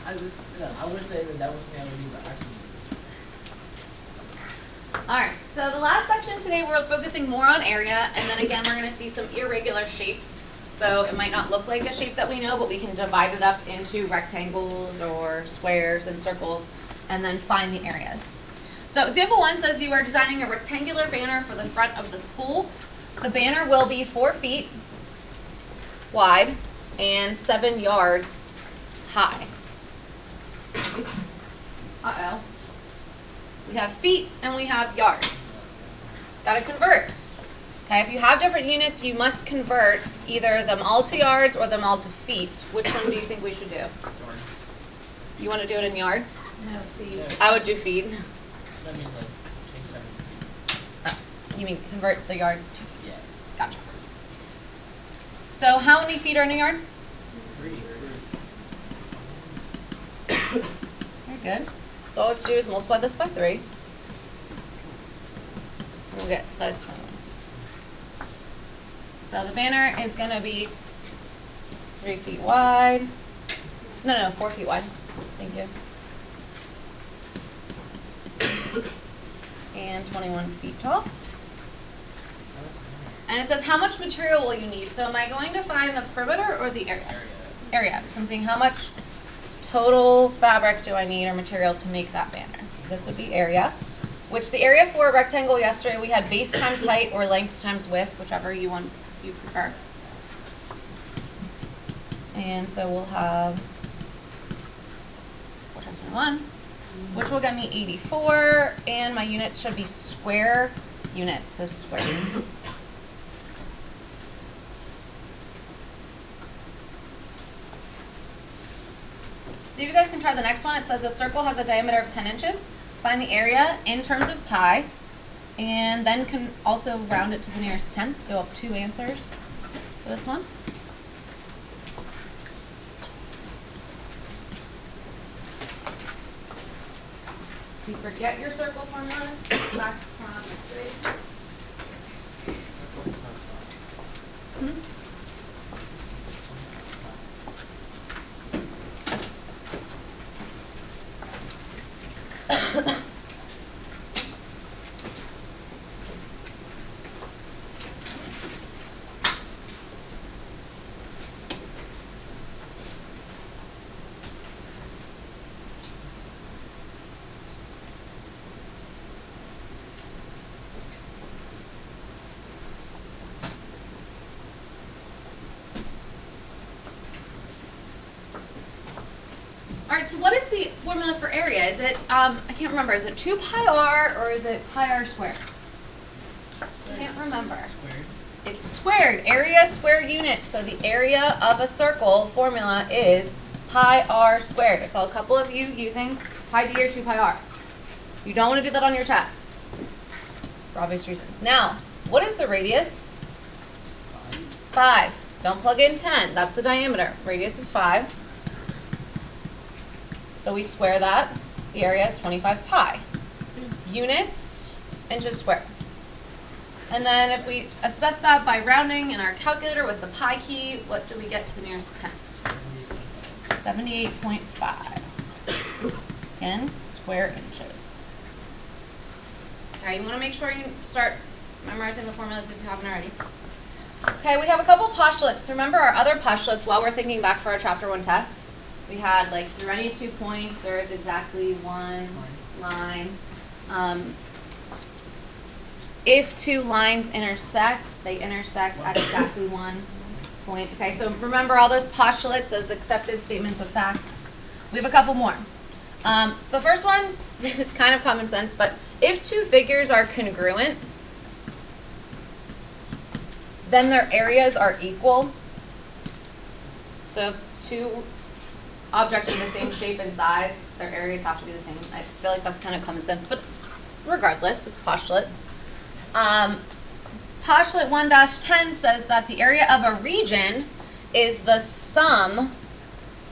I would say that was me. I would leave the actually. Alright, so the last section today we're focusing more on area, and then again we're going to see some irregular shapes. So it might not look like a shape that we know, but we can divide it up into rectangles or squares and circles, and then find the areas. So example 1 says you are designing a rectangular banner for the front of the school. The banner will be 4 feet wide and 7 yards high. Uh-oh. We have feet and we have yards. Got to convert. Okay, if you have different units, you must convert either them all to yards or them all to feet. Which one do you think we should do? You want to do it in yards? No, feet. Yeah. I would do feet. That means like take 7 feet. You mean convert the yards to feet? Yeah. Gotcha. So how many feet are in a yard? 3. Very good. So all we have to do is multiply this by 3. And we'll get, that is 21. So the banner is going to be 3 feet wide. No, 4 feet wide. Thank you. And 21 feet tall. And it says how much material will you need? So am I going to find the perimeter or the area? Area. So I'm saying how much total fabric do I need or material to make that banner? So this would be area, which the area for a rectangle yesterday we had base times height or length times width, whichever you prefer. And so we'll have 4 times 21, which will get me 84, and my units should be square units, so square. So you guys can try the next one. It says a circle has a diameter of 10 inches. Find the area in terms of pi, and then can also round it to the nearest tenth. So you'll have 2 answers for this one. If you forget your circle formulas, back from yesterday. Alright, so what is the formula for area? Is it, I can't remember, is it 2 pi r or is it pi r squared? I can't remember. Squared. It's squared, area square units. So the area of a circle formula is pi r squared. I saw a couple of you using pi d or 2 pi r. You don't want to do that on your test, for obvious reasons. Now, what is the radius? 5. Don't plug in 10, that's the diameter. Radius is 5. So we square that. The area is 25 pi. Units, inches squared. And then if we assess that by rounding in our calculator with the pi key, what do we get to the nearest 10? 78.5. Again, square inches. Okay, you want to make sure you start memorizing the formulas if you haven't already. Okay, we have a couple postulates. Remember our other postulates while we're thinking back for our chapter 1 test? We had like through any 2 points, there is exactly 1 line. If 2 lines intersect, they intersect at exactly 1 point. Okay, so remember all those postulates, those accepted statements of facts. We have a couple more. The first one is kind of common sense, but if 2 figures are congruent, then their areas are equal. So if 2 objects with the same shape and size, their areas have to be the same. I feel like that's kind of common sense, but regardless, it's postulate. Postulate 1-10 says that the area of a region is the sum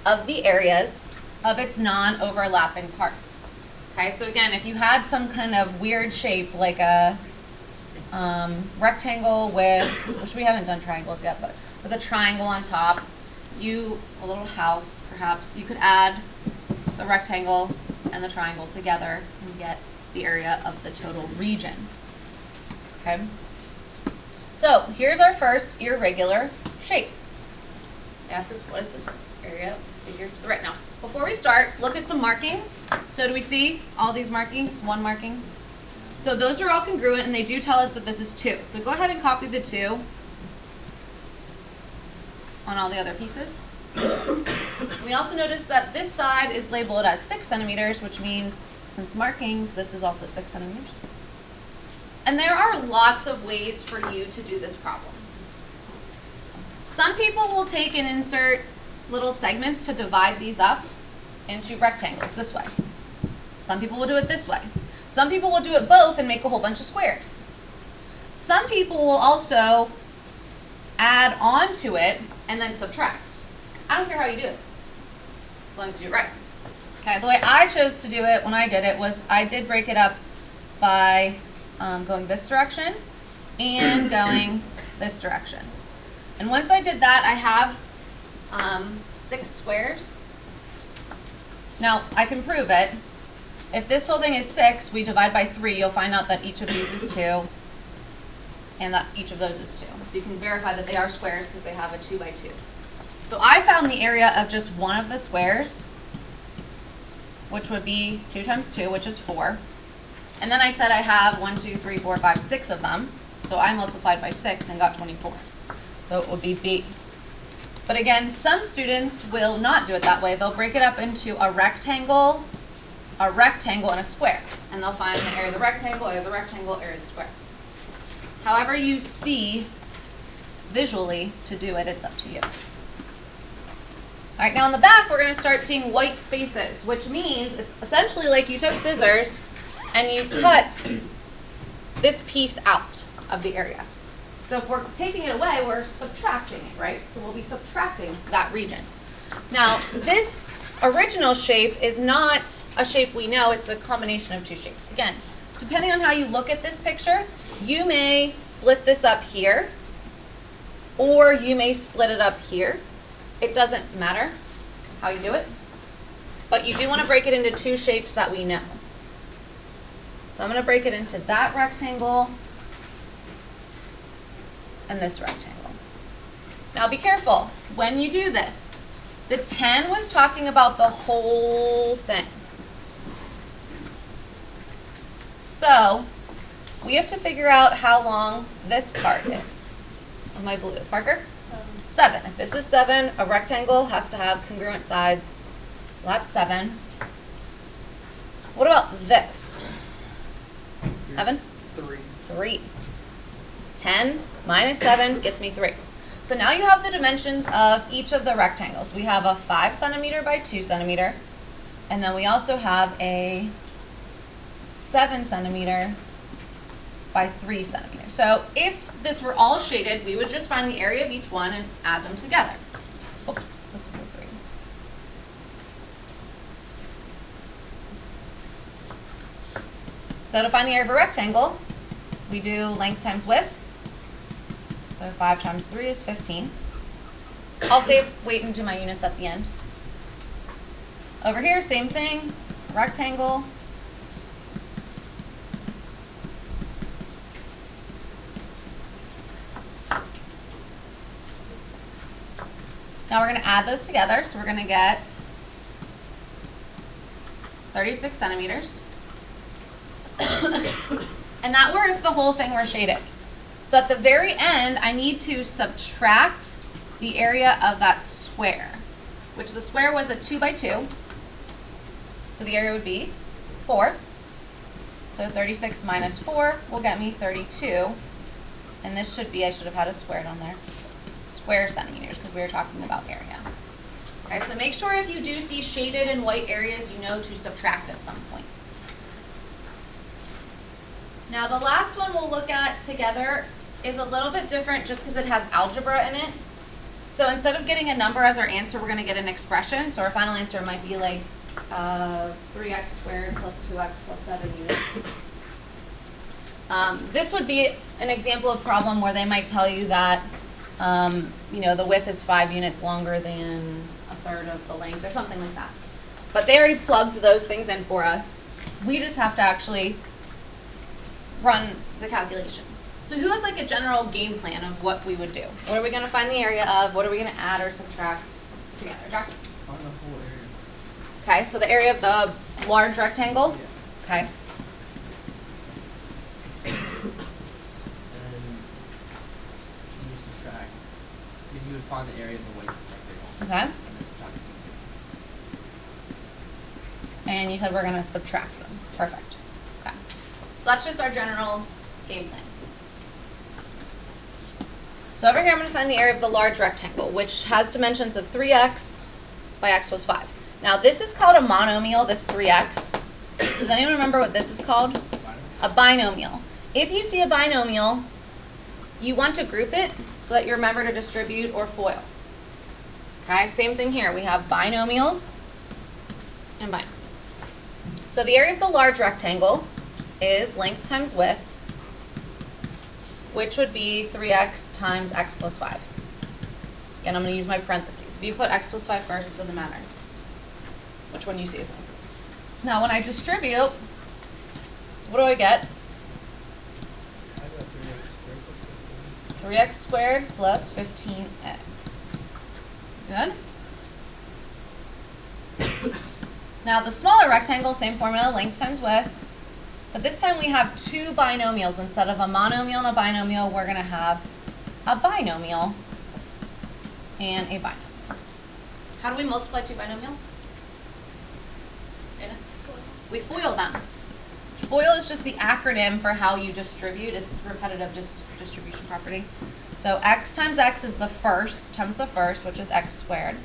of the areas of its non-overlapping parts. Okay, so again, if you had some kind of weird shape like a rectangle with, which we haven't done triangles yet, but with a triangle on top, a little house perhaps, you could add the rectangle and the triangle together and get the area of the total region. Okay? So here's our first irregular shape. They ask us what is the area figure to the right. Now, before we start, look at some markings. So do we see all these markings? One marking. So those are all congruent, and they do tell us that this is 2. So go ahead and copy the 2 on all the other pieces. We also notice that this side is labeled as 6 centimeters, which means since markings, this is also 6 centimeters. And there are lots of ways for you to do this problem. Some people will take and insert little segments to divide these up into rectangles this way. Some people will do it this way. Some people will do it both and make a whole bunch of squares. Some people will also add on to it and then subtract. I don't care how you do it, as long as you do it right. Okay, the way I chose to do it when I did it was I did break it up by going this direction and going this direction. And once I did that, I have 6 squares. Now, I can prove it. If this whole thing is 6, we divide by 3, you'll find out that each of these is 2, and that each of those is 2. So you can verify that they are squares because they have a 2 by 2. So I found the area of just one of the squares, which would be 2 times 2, which is 4. And then I said I have 1, 2, 3, 4, 5, 6 of them. So I multiplied by 6 and got 24. So it would be B. But again, some students will not do it that way. They'll break it up into a rectangle, and a square. And they'll find the area of the rectangle, area of the rectangle, area of the square. However you see visually to do it, it's up to you. All right, now on the back, we're going to start seeing white spaces, which means it's essentially like you took scissors and you cut this piece out of the area. So if we're taking it away, we're subtracting it, right? So we'll be subtracting that region. Now, this original shape is not a shape we know. It's a combination of 2 shapes. Again, depending on how you look at this picture, you may split this up here, or you may split it up here. It doesn't matter how you do it, but you do want to break it into 2 shapes that we know. So I'm going to break it into that rectangle and this rectangle. Now be careful when you do this. The 10 was talking about the whole thing. So we have to figure out how long this part is. Of my blue. Parker? 7. If this is 7, a rectangle has to have congruent sides. Well, that's 7. What about this? Evan? 3. 10 minus 7 gets me 3. So now you have the dimensions of each of the rectangles. We have a 5 centimeter by 2 centimeter, and then we also have a 7 centimeter by 3 centimeters. So if this were all shaded, we would just find the area of each one and add them together. Oops, this is a 3. So to find the area of a rectangle, we do length times width. So 5 times 3 is 15. I'll wait and do my units at the end. Over here, same thing, rectangle. Now we're going to add those together, so we're going to get 36 centimeters. And that were if the whole thing were shaded. So at the very end, I need to subtract the area of that square, which the square was a 2 by 2. So the area would be 4. So 36 minus 4 will get me 32. And this should be, I should have had a squared on there, square centimeters, because we were talking about area. Okay, so make sure if you do see shaded and white areas, you know to subtract at some point. Now the last one we'll look at together is a little bit different just because it has algebra in it. So instead of getting a number as our answer, we're going to get an expression. So our final answer might be like 3x squared plus 2x plus 7 units. This would be an example of problem where they might tell you that You know, the width is 5 units longer than a third of the length or something like that. But they already plugged those things in for us. We just have to actually run the calculations. So who has like a general game plan of what we would do? What are we going to find the area of? What are we going to add or subtract together? Jack? On the whole area. Okay, so the area of the large rectangle? Yeah. Okay. Then you subtract. You would find the area of the white rectangle. Okay. And then subtract it. And you said we're going to subtract them. Perfect. Okay. So that's just our general game plan. So over here I'm going to find the area of the large rectangle, which has dimensions of 3x by x plus 5. Now this is called a monomial, this 3x. Does anyone remember what this is called? A binomial. If you see a binomial, you want to group it so that you remember to distribute or FOIL. Okay, same thing here. We have binomials and binomials. So the area of the large rectangle is length times width, which would be 3x times x plus 5. Again, I'm going to use my parentheses. If you put x plus 5 first, it doesn't matter which one you see is length. Now, when I distribute, what do I get? 3x squared plus 15x. Good? Now, the smaller rectangle, same formula, length times width. But this time we have two binomials. Instead of a monomial and a binomial, we're going to have a binomial and a binomial. How do we multiply two binomials? We FOIL them. FOIL is just the acronym for how you distribute. It's repetitive distribution property. So x times x is the first, times the first, which is x squared.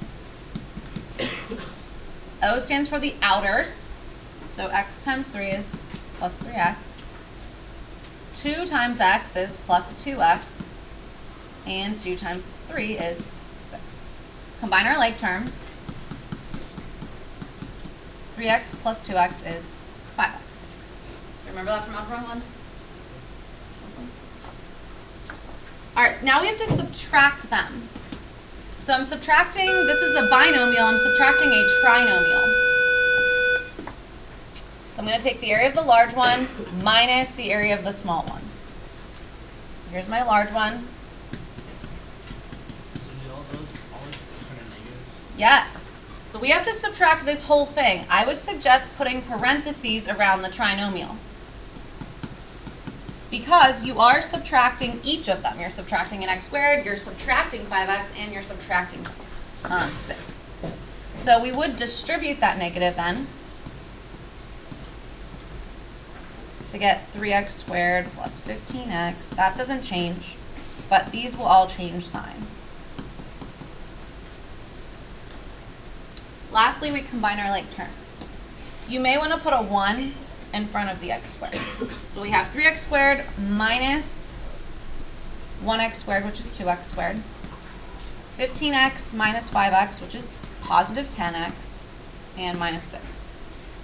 O stands for the outers. So x times 3 is plus 3x. 2 times x is plus 2x. And 2 times 3 is 6. Combine our like terms. 3x plus 2x is 5x. Remember that from Algebra 1? Alright, now we have to subtract them. So I'm subtracting, this is a binomial, I'm subtracting a trinomial. So I'm going to take the area of the large one minus the area of the small one. So here's my large one. So do all those always turn to negatives? Yes. So we have to subtract this whole thing. I would suggest putting parentheses around the trinomial, because you are subtracting each of them. You're subtracting an x squared, you're subtracting 5x, and you're subtracting 6. So we would distribute that negative then to get 3x squared plus 15x. That doesn't change, but these will all change sign. Lastly, we combine our like terms. You may want to put a 1 in front of the x squared. So we have 3x squared minus 1x squared, which is 2x squared. 15x minus 5x, which is positive 10x, and minus 6.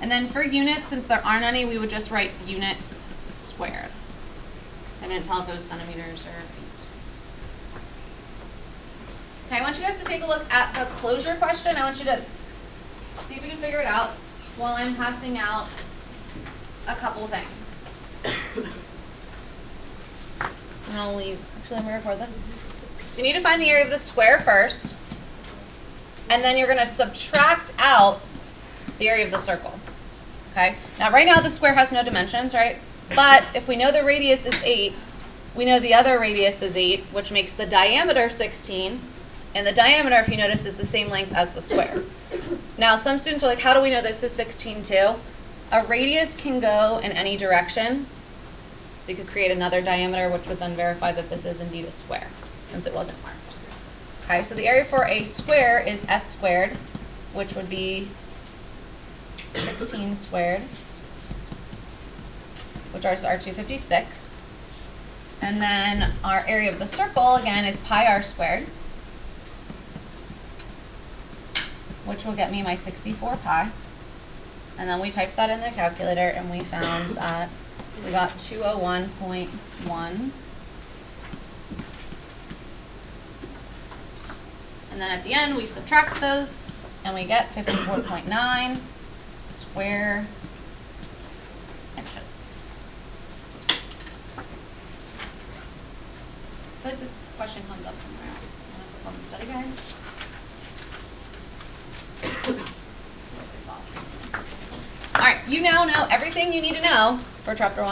And then for units, since there aren't any, we would just write units squared. I didn't tell if it was centimeters or feet. Okay, I want you guys to take a look at the closure question. I want you to see if we can figure it out while I'm passing out a couple things. And I'll leave. Actually, let me record this. So you need to find the area of the square first, and then you're going to subtract out the area of the circle. Okay? Now, right now the square has no dimensions, right? But if we know the radius is 8, we know the other radius is 8, which makes the diameter 16. And the diameter, if you notice, is the same length as the square. Now, some students are like, how do we know this is 16 too? A radius can go in any direction. So you could create another diameter, which would then verify that this is indeed a square, since it wasn't marked. Okay, so the area for a square is s squared, which would be 16 squared, which is our 256. And then our area of the circle, again, is pi r squared, which will get me my 64 pi. And then we typed that in the calculator, and we found that we got 201.1 And then at the end, we subtract those, and we get 54.9 square inches. I feel like this question comes up somewhere else. I don't know if it's on the study guide. All right, you now know everything you need to know for chapter 1.